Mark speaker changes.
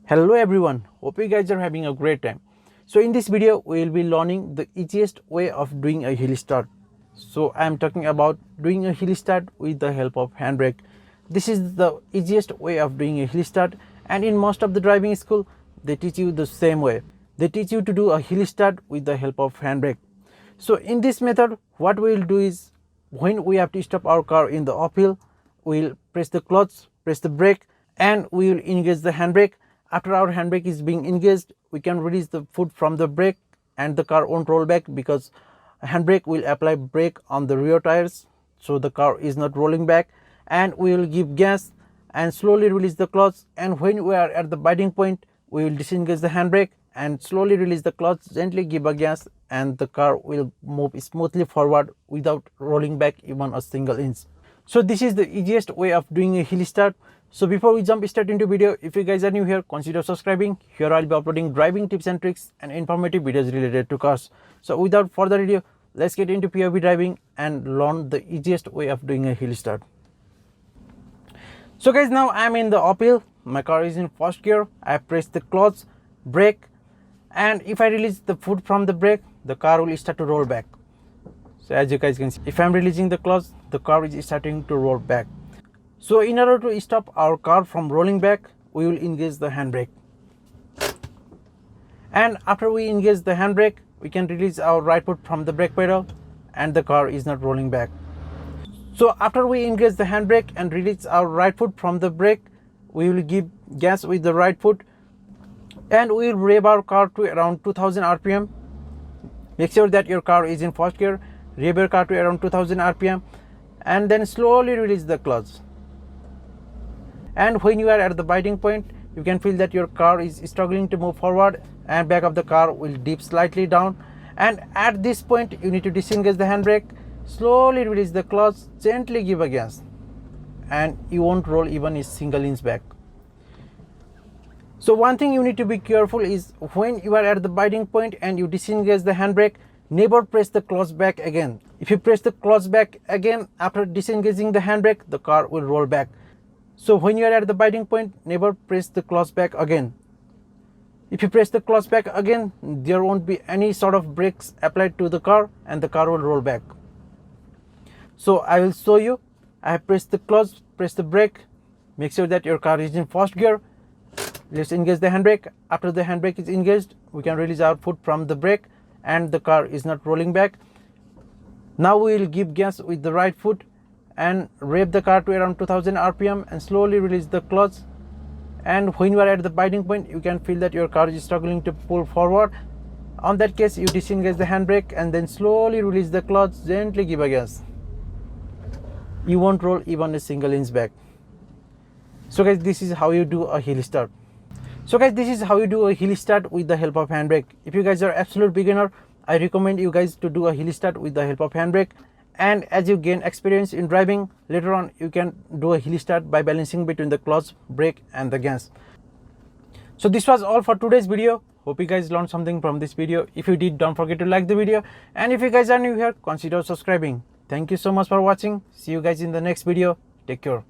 Speaker 1: Hello everyone, hope you guys are having a great time. So in this video we will be learning the easiest way of doing a hill start. So I am talking about doing a hill start with the help of handbrake. This is the easiest way of doing a hill start, and in most of the driving school they teach you the same way. They teach you to do a hill start with the help of handbrake. So in this method what we will do is, when we have to stop our car in the uphill, we will press the clutch, press the brake, and we will engage the handbrake. After our handbrake is being engaged, we can release the foot from the brake and the car won't roll back, because handbrake will apply brake on the rear tires, so the car is not rolling back. And we will give gas and slowly release the clutch, and when we are at the biting point we will disengage the handbrake and slowly release the clutch, gently give a gas, and the car will move smoothly forward without rolling back even a single inch. So this is the easiest way of doing a hill start. So before we jump straight into video, if you guys are new here, consider subscribing. Here I'll be uploading driving tips and tricks and informative videos related to cars. So without further ado, let's get into POV driving and learn the easiest way of doing a hill start. So guys, now I'm in the uphill. My car is in first gear. I press the clutch, brake, and if I release the foot from the brake, the car will start to roll back. So as you guys can see, if I'm releasing the clutch, the car is starting to roll back. So in order to stop our car from rolling back, we will engage the handbrake. And after we engage the handbrake, we can release our right foot from the brake pedal and the car is not rolling back. So after we engage the handbrake and release our right foot from the brake, we will give gas with the right foot and we will rev our car to around 2000 rpm. Make sure that your car is in first gear. Rev your car to around 2000 rpm and then slowly release the clutch. And when you are at the biting point, you can feel that your car is struggling to move forward and back of the car will dip slightly down. And at this point you need to disengage the handbrake, slowly release the clutch, gently give a gas, and you won't roll even a single inch back. So one thing you need to be careful is, when you are at the biting point and you disengage the handbrake, never press the clutch back again. If you press the clutch back again after disengaging the handbrake, the car will roll back. So when you are at the biting point, never press the clutch back again. If you press the clutch back again, there won't be any sort of brakes applied to the car and the car will roll back. So I will show you. I have pressed the clutch, press the brake. Make sure that your car is in first gear. Let's engage the handbrake. After the handbrake is engaged, we can release our foot from the brake and the car is not rolling back. Now we will give gas with the right foot and rev the car to around 2000 rpm and slowly release the clutch. And when you are at the biting point, you can feel that your car is struggling to pull forward. On that case, you disengage the handbrake and then slowly release the clutch, gently give a gas. You won't roll even a single inch back. So guys, this is how you do a hill start. So guys, this is how you do a hill start with the help of handbrake. If you guys are absolute beginner, I recommend you guys to do a hill start with the help of handbrake. And as you gain experience in driving, later on you can do a hill start by balancing between the clutch, brake and the gas. So this was all for today's video. Hope you guys learned something from this video. If you did, don't forget to like the video, and if you guys are new here, consider subscribing. Thank you so much for watching. See you guys in the next video. Take care.